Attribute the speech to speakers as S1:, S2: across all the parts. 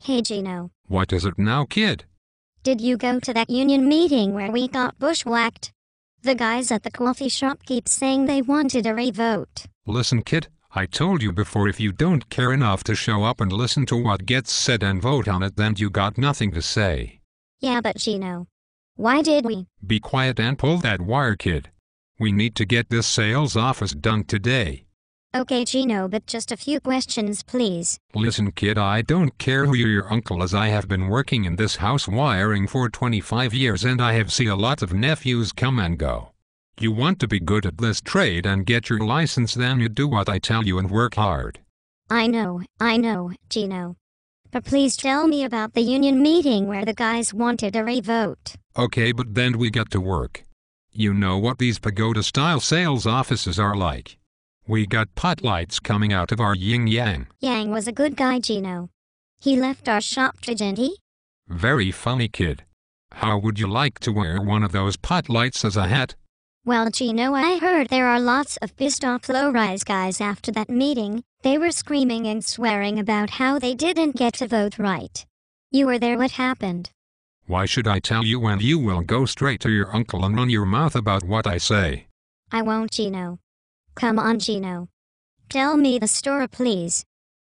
S1: Hey Gino.
S2: What is it now, kid?
S1: Did you go to that union meeting where we got bushwhacked? The guys at the coffee shop keep saying they wanted a revote.
S2: Listen, kid, I told you before, if you don't care enough to show up and listen to what gets said and vote on it, then you got nothing to say.
S1: Yeah, but Gino, why did we?
S2: Be quiet and pull that wire, kid. We need to get this sales office done today.
S1: Okay Gino, but just a few questions please.
S2: Listen, kid, I don't care who your uncle is. I have been working in this house wiring for 25 years and I have seen a lot of nephews come and go. You want to be good at this trade and get your license, then you do what I tell you and work hard.
S1: I know, Gino. But please tell me about the union meeting where the guys wanted a revote.
S2: Okay, but then we get to work. You know what these pagoda-style sales offices are like. We got potlights coming out of our yin-yang.
S1: Yang was a good guy, Gino. He left our shop, didn't he?
S2: Very funny, kid. How would you like to wear one of those potlights as a hat?
S1: Well, Gino, I heard there are lots of pissed-off low-rise guys after that meeting. They were screaming and swearing about how they didn't get to vote right. You were there. What happened?
S2: Why should I tell you when you will go straight to your uncle and run your mouth about what I say?
S1: I won't, Gino. Come on, Gino. Tell me the story, please.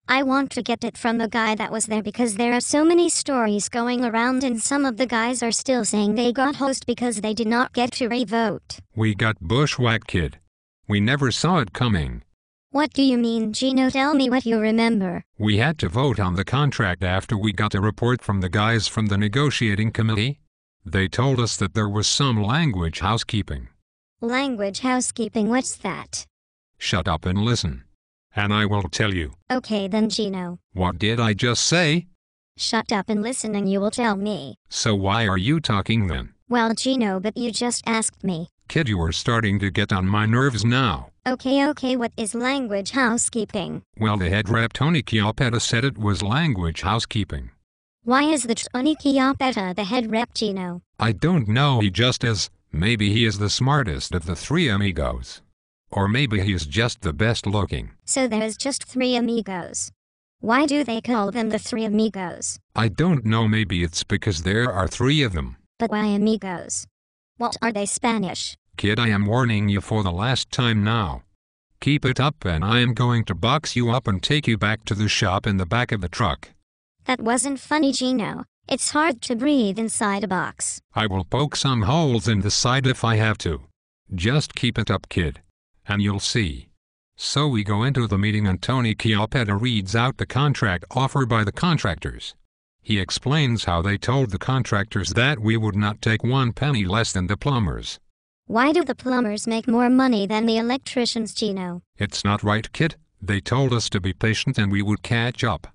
S1: I want to get it from the guy that was there because there are so many stories going around and some of the guys are still saying they got hosed because they did not get to revote.
S2: We got bushwhacked, kid. We never saw it coming.
S1: What do you mean, Gino? Tell me what you remember.
S2: We had to vote on the contract after we got a report from the guys from the negotiating committee. They told us that there was some language housekeeping.
S1: Language housekeeping? What's that?
S2: Shut up and listen. And I will tell you.
S1: Okay then, Gino.
S2: What did I just say?
S1: Shut up and listen and you will tell me.
S2: So why are you talking then?
S1: Well, Gino, but you just asked me.
S2: Kid, you are starting to get on my nerves now.
S1: Okay, what is language housekeeping?
S2: Well, the head rep Tony Chiappetta said it was language housekeeping.
S1: Why is the Tony Chiappetta the head rep, Gino?
S2: I don't know, he just is. Maybe he is the smartest of the three amigos. Or maybe he is just the best looking.
S1: So there's just three amigos. Why do they call them the three amigos?
S2: I don't know, maybe it's because there are three of them.
S1: But why amigos? What are they, Spanish?
S2: Kid, I am warning you for the last time now. Keep it up and I am going to box you up and take you back to the shop in the back of the truck.
S1: That wasn't funny, Gino. It's hard to breathe inside a box.
S2: I will poke some holes in the side if I have to. Just keep it up, kid. And you'll see. So we go into the meeting and Tony Chiappetta reads out the contract offer by the contractors. He explains how they told the contractors that we would not take 1 penny less than the plumbers.
S1: Why do the plumbers make more money than the electricians, Gino?
S2: It's not right, kid. They told us to be patient and we would catch up.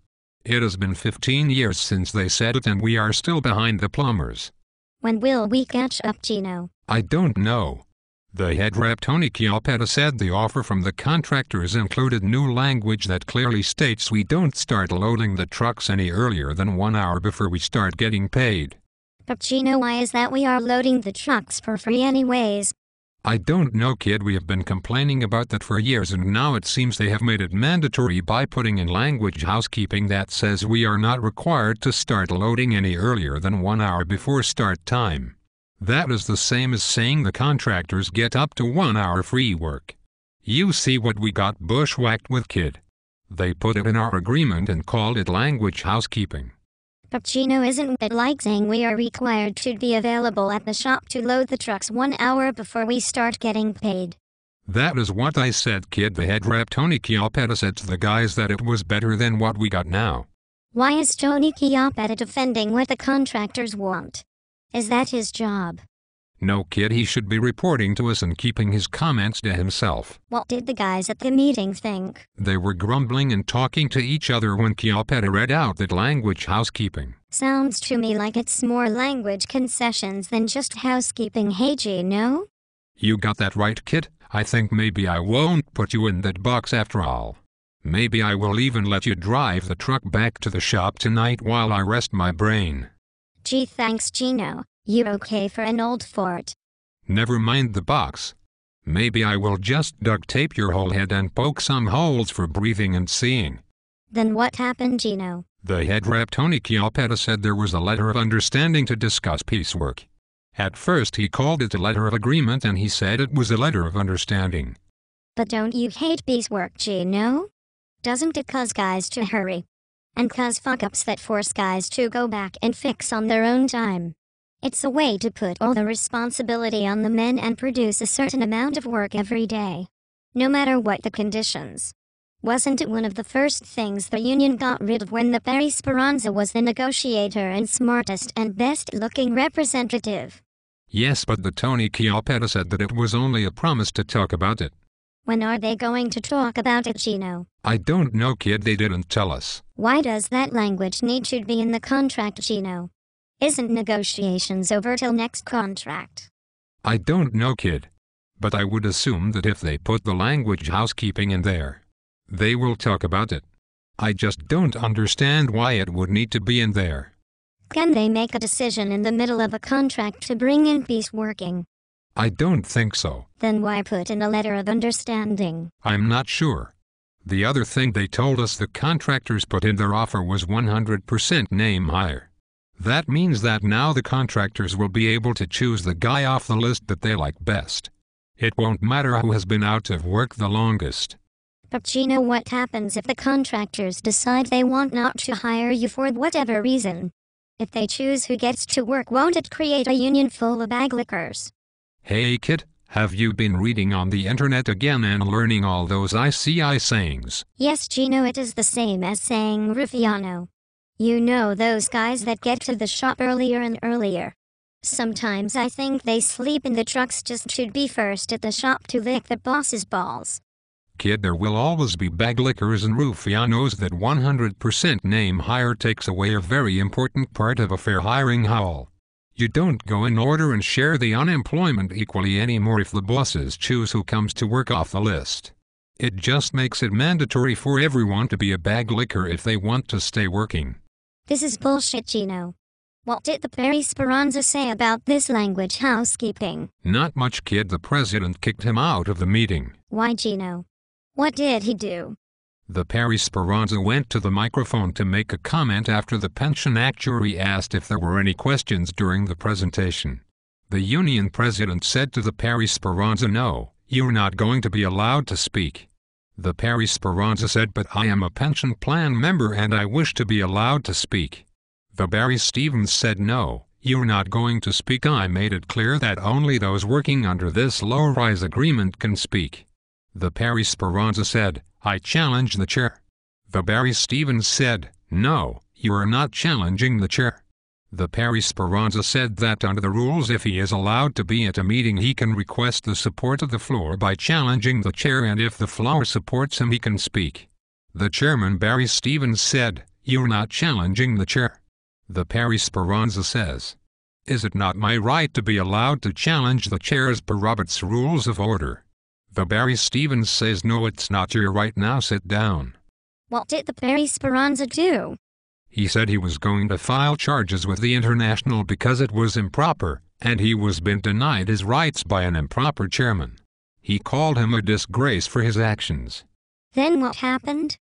S2: It has been 15 years since they said it and we are still behind the plumbers.
S1: When will we catch up, Gino?
S2: I don't know. The head rep Tony Chiappetta said the offer from the contractors included new language that clearly states we don't start loading the trucks any earlier than 1 hour before we start getting paid.
S1: But Gino, why is that? We are loading the trucks for free anyways.
S2: I don't know, kid. We have been complaining about that for years and now it seems they have made it mandatory by putting in language housekeeping that says we are not required to start loading any earlier than 1 hour before start time. That is the same as saying the contractors get up to 1 hour free work. You see what we got bushwhacked with, kid. They put it in our agreement and called it language housekeeping.
S1: But Gino, isn't that like saying we are required to be available at the shop to load the trucks 1 hour before we start getting paid?
S2: That is what I said, kid. The head rep Tony Chiappetta said to the guys that it was better than what we got now.
S1: Why is Tony Chiappetta defending what the contractors want? Is that his job?
S2: No, kid, he should be reporting to us and keeping his comments to himself.
S1: What did the guys at the meeting think?
S2: They were grumbling and talking to each other when Chiappetta read out that language housekeeping.
S1: Sounds to me like it's more language concessions than just housekeeping. Hey, Gino?
S2: You got that right, kid. I think maybe I won't put you in that box after all. Maybe I will even let you drive the truck back to the shop tonight while I rest my brain.
S1: Gee, thanks, Gino. You're okay for an old fort.
S2: Never mind the box. Maybe I will just duct tape your whole head and poke some holes for breathing and seeing.
S1: Then what happened, Gino?
S2: The head rep Tony Chiappetta said there was a letter of understanding to discuss piecework. At first he called it a letter of agreement and he said it was a letter of understanding.
S1: But don't you hate piecework, Gino? Doesn't it cause guys to hurry? And cause fuck-ups that force guys to go back and fix on their own time? It's a way to put all the responsibility on the men and produce a certain amount of work every day, no matter what the conditions. Wasn't it one of the first things the union got rid of when the Perry Speranza was the negotiator and smartest and best-looking representative?
S2: Yes, but the Tony Chiappetta said that it was only a promise to talk about it.
S1: When are they going to talk about it, Gino?
S2: I don't know, kid, they didn't tell us.
S1: Why does that language need to be in the contract, Gino? Isn't negotiations over till next contract?
S2: I don't know, kid. But I would assume that if they put the language housekeeping in there, they will talk about it. I just don't understand why it would need to be in there.
S1: Can they make a decision in the middle of a contract to bring in peace working?
S2: I don't think so.
S1: Then why put in a letter of understanding?
S2: I'm not sure. The other thing they told us the contractors put in their offer was 100% name hire. That means that now the contractors will be able to choose the guy off the list that they like best. It won't matter who has been out of work the longest.
S1: But Gino, what happens if the contractors decide they want not to hire you for whatever reason? If they choose who gets to work, won't it create a union full of bag lickers?
S2: Hey kid, have you been reading on the internet again and learning all those ICI sayings?
S1: Yes, Gino, it is the same as saying Rufiano. You know, those guys that get to the shop earlier and earlier. Sometimes I think they sleep in the trucks just to be first at the shop to lick the boss's balls.
S2: Kid, there will always be bag lickers and Rufianos. That 100% name hire takes away a very important part of a fair hiring haul. You don't go in order and share the unemployment equally anymore if the bosses choose who comes to work off the list. It just makes it mandatory for everyone to be a bag licker if they want to stay working.
S1: This is bullshit, Gino. What did the Perry Speranza say about this language housekeeping?
S2: Not much, kid. The president kicked him out of the meeting.
S1: Why, Gino? What did he do?
S2: The Perry Speranza went to the microphone to make a comment after the pension actuary asked if there were any questions during the presentation. The union president said to the Perry Speranza, "No, you're not going to be allowed to speak." The Perry Speranza said, "But I am a pension plan member and I wish to be allowed to speak." The Barry Stevens said, "No, you're not going to speak. I made it clear that only those working under this low-rise agreement can speak." The Perry Speranza said, "I challenge the chair." The Barry Stevens said, "No, you are not challenging the chair." The Perry Speranza said that under the rules, if he is allowed to be at a meeting, he can request the support of the floor by challenging the chair, and if the floor supports him, he can speak. The chairman, Barry Stevens, said, "You're not challenging the chair." The Perry Speranza says, "Is it not my right to be allowed to challenge the chair as per Robert's Rules of Order?" The Barry Stevens says, "No, it's not your right. Now sit down."
S1: What did the Perry Speranza do?
S2: He said he was going to file charges with the International because it was improper, and he was been denied his rights by an improper chairman. He called him a disgrace for his actions.
S1: Then what happened?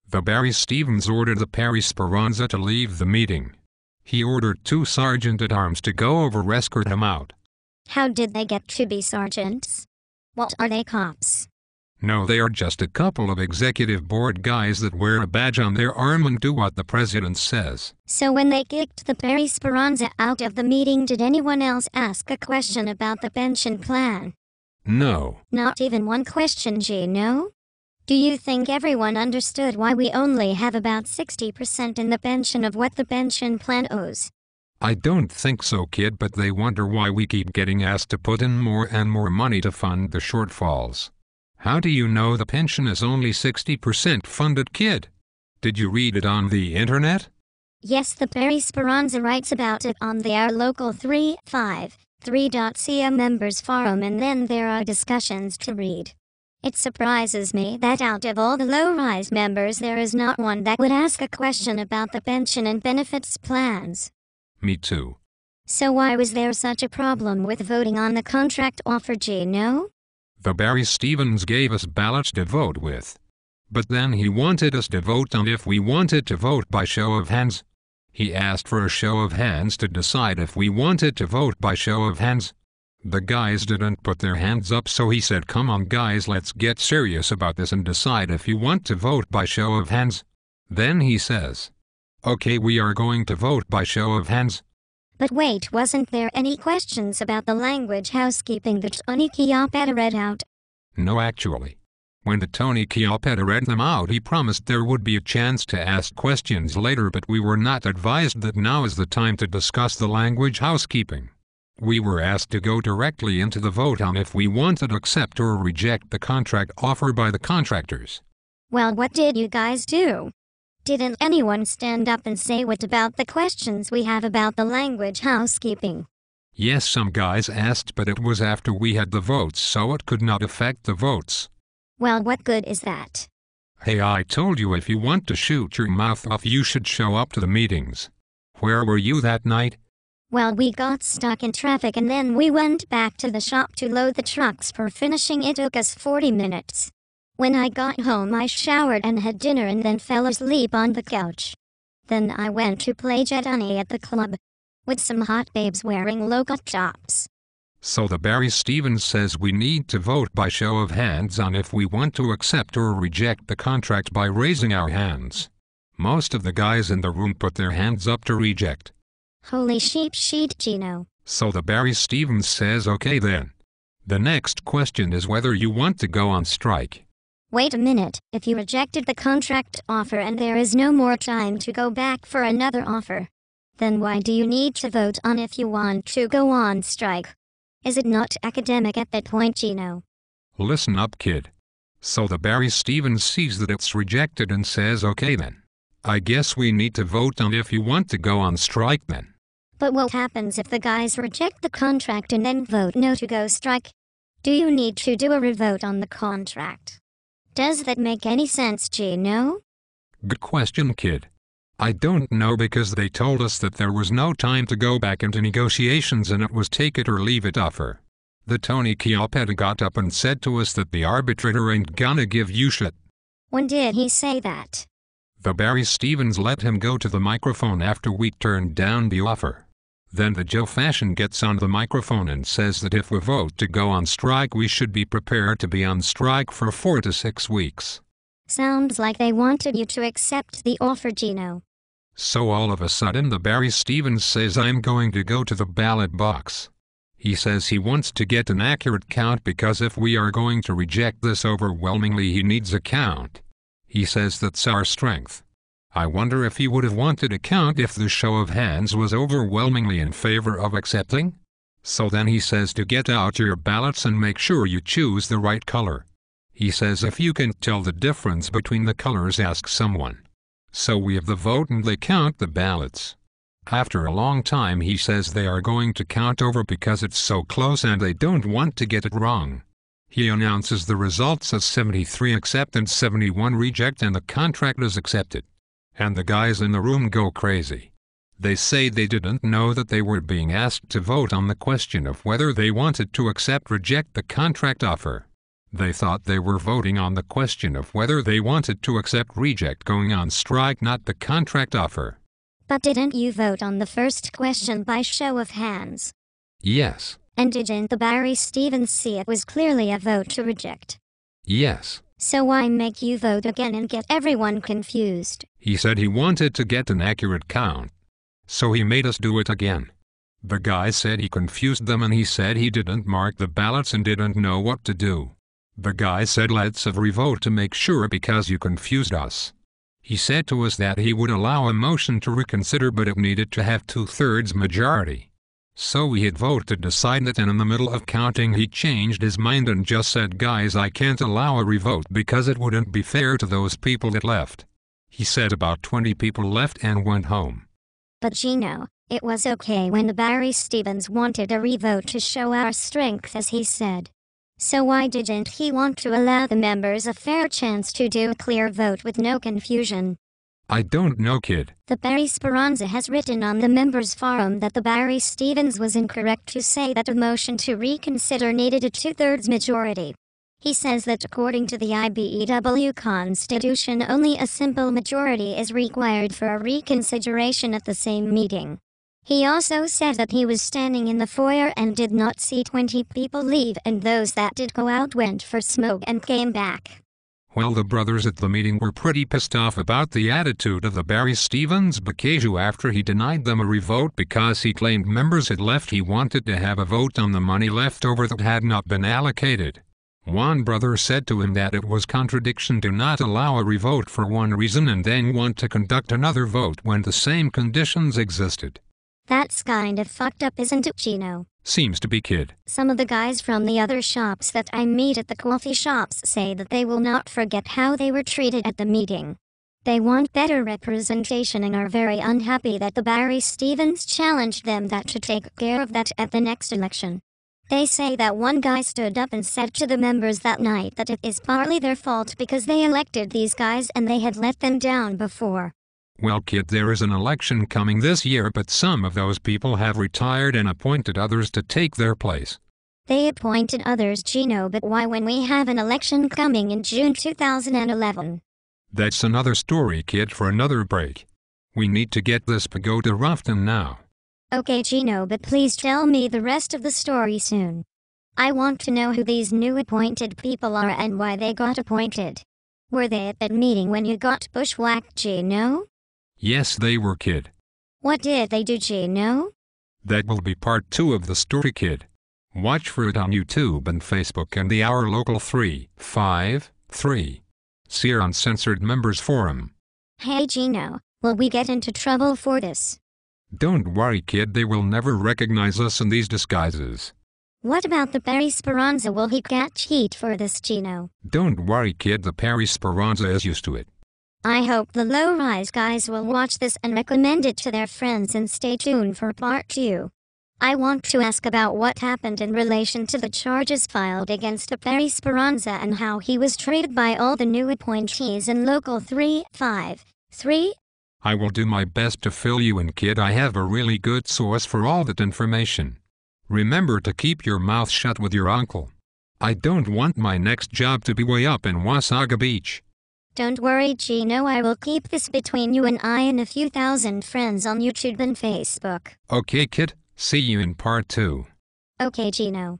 S2: The Barry Stevens ordered the Perry Speranza to leave the meeting. He ordered 2 sergeant-at-arms to go over and escort him out.
S1: How did they get to be sergeants? What are they, cops?
S2: No, they are just a couple of executive board guys that wear a badge on their arm and do what the president says.
S1: So when they kicked the Perry Speranza out of the meeting, did anyone else ask a question about the pension plan?
S2: No.
S1: Not even one question, Gino? Do you think everyone understood why we only have about 60% in the pension of what the pension plan owes?
S2: I don't think so, kid, but they wonder why we keep getting asked to put in more and more money to fund the shortfalls. How do you know the pension is only 60% funded, kid? Did you read it on the internet?
S1: Yes, the Perry Speranza writes about it on the Our Local 353.ca members forum, and then there are discussions to read. It surprises me that out of all the low-rise members there is not one that would ask a question about the pension and benefits plans.
S2: Me too.
S1: So why was there such a problem with voting on the contract offer, Gino?
S2: The Barry Stevens gave us ballots to vote with. But then he wanted us to vote on if we wanted to vote by show of hands. He asked for a show of hands to decide if we wanted to vote by show of hands. The guys didn't put their hands up, so he said, "Come on guys, let's get serious about this and decide if you want to vote by show of hands." Then he says, "Okay, we are going to vote by show of hands."
S1: But wait, wasn't there any questions about the language housekeeping that Tony Chiappetta read out?
S2: No, actually. When the Tony Chiappetta read them out, he promised there would be a chance to ask questions later, but we were not advised that now is the time to discuss the language housekeeping. We were asked to go directly into the vote on if we wanted to accept or reject the contract offer by the contractors.
S1: Well, what did you guys do? Didn't anyone stand up and say what about the questions we have about the language housekeeping?
S2: Yes, some guys asked, but it was after we had the votes, so it could not affect the votes.
S1: Well, what good is that?
S2: Hey, I told you if you want to shoot your mouth off, you should show up to the meetings. Where were you that night?
S1: Well, we got stuck in traffic and then we went back to the shop to load the trucks. For finishing, it took us 40 minutes. When I got home, I showered and had dinner and then fell asleep on the couch. Then I went to play Jetani at the club with some hot babes wearing local tops.
S2: So the Barry Stevens says we need to vote by show of hands on if we want to accept or reject the contract by raising our hands. Most of the guys in the room put their hands up to reject.
S1: Holy sheep sheet, Gino.
S2: So the Barry Stevens says, "Okay then. The next question is whether you want to go on strike."
S1: Wait a minute, if you rejected the contract offer and there is no more time to go back for another offer, then why do you need to vote on if you want to go on strike? Is it not academic at that point, Gino?
S2: Listen up, kid. So the Barry Stevens sees that it's rejected and says, "Okay then. I guess we need to vote on if you want to go on strike then."
S1: But what happens if the guys reject the contract and then vote no to go strike? Do you need to do a revote on the contract? Does that make any sense, Gino?
S2: Good question, kid. I don't know, because they told us that there was no time to go back into negotiations and it was take it or leave it offer. The Tony Chiappetta got up and said to us that the arbitrator ain't gonna give you shit.
S1: When did he say that?
S2: The Barry Stevens let him go to the microphone after we turned down the offer. Then the Joe Fashion gets on the microphone and says that if we vote to go on strike, we should be prepared to be on strike for 4 to 6 weeks.
S1: Sounds like they wanted you to accept the offer, Gino.
S2: So all of a sudden the Barry Stevens says, "I'm going to go to the ballot box." He says he wants to get an accurate count because if we are going to reject this overwhelmingly, he needs a count. He says that's our strength. I wonder if he would have wanted a count if the show of hands was overwhelmingly in favor of accepting? So then he says to get out your ballots and make sure you choose the right color. He says if you can tell the difference between the colors, ask someone. So we have the vote and they count the ballots. After a long time he says they are going to count over because it's so close and they don't want to get it wrong. He announces the results as 73 accept and 71 reject, and the contract is accepted. And the guys in the room go crazy. They say they didn't know that they were being asked to vote on the question of whether they wanted to accept or reject the contract offer. They thought they were voting on the question of whether they wanted to accept or reject going on strike, not the contract offer.
S1: But didn't you vote on the first question by show of hands?
S2: Yes.
S1: And didn't the Barry Stevens see it was clearly a vote to reject?
S2: Yes.
S1: So why make you vote again and get everyone confused?
S2: He said he wanted to get an accurate count. So he made us do it again. The guy said he confused them and he said he didn't mark the ballots and didn't know what to do. The guy said let's have a revote to make sure because you confused us. He said to us that he would allow a motion to reconsider, but it needed to have 2/3 majority. So we had vote to decide that, and in the middle of counting he changed his mind and just said, "Guys, I can't allow a revote because it wouldn't be fair to those people that left." He said about 20 people left and went home.
S1: But Gino, it was okay when the Barry Stevens wanted a revote to show our strength, as he said. So why didn't he want to allow the members a fair chance to do a clear vote with no confusion?
S2: I don't know, kid.
S1: The Barry Speranza has written on the members' forum that the Barry Stevens was incorrect to say that a motion to reconsider needed a 2/3 majority. He says that according to the IBEW Constitution, only a simple majority is required for a reconsideration at the same meeting. He also said that he was standing in the foyer and did not see 20 people leave, and those that did go out went for smoke and came back.
S2: Well, the brothers at the meeting were pretty pissed off about the attitude of the Barry Stevens Bacaju after he denied them a revote because he claimed members had left. He wanted to have a vote on the money left over that had not been allocated. One brother said to him that it was contradiction to not allow a revote for one reason and then want to conduct another vote when the same conditions existed.
S1: That's kind of fucked up, isn't it, Gino?
S2: Seems to be, kid.
S1: Some of the guys from the other shops that I meet at the coffee shops say that they will not forget how they were treated at the meeting. They want better representation and are very unhappy that the Barry Stevens challenged them that to take care of that at the next election. They say that one guy stood up and said to the members that night that it is partly their fault because they elected these guys and they had let them down before.
S2: Well, kid, there is an election coming this year, but some of those people have retired and appointed others to take their place.
S1: They appointed others, Gino, but why when we have an election coming in June 2011?
S2: That's another story, kid, for another break. We need to get this pagoda roughed in now.
S1: Okay, Gino, but please tell me the rest of the story soon. I want to know who these new appointed people are and why they got appointed. Were they at that meeting when you got bushwhacked, Gino?
S2: Yes, they were, kid.
S1: What did they do, Gino?
S2: That will be part 2 of the story, kid. Watch for it on YouTube and Facebook and the Our Local 353 Seer Uncensored Members Forum.
S1: Hey, Gino, will we get into trouble for this?
S2: Don't worry, kid, they will never recognize us in these disguises.
S1: What about the Perry Speranza? Will he catch heat for this, Gino?
S2: Don't worry, kid, the Perry Speranza is used to it.
S1: I hope the low-rise guys will watch this and recommend it to their friends, and stay tuned for part 2. I want to ask about what happened in relation to the charges filed against the Perry Speranza and how he was treated by all the new appointees in Local 353.
S2: I will do my best to fill you in, kid. I have a really good source for all that information. Remember to keep your mouth shut with your uncle. I don't want my next job to be way up in Wasaga Beach.
S1: Don't worry, Gino, I will keep this between you and I and a few thousand friends on YouTube and Facebook.
S2: Okay, kid. See you in part 2.
S1: Okay, Gino.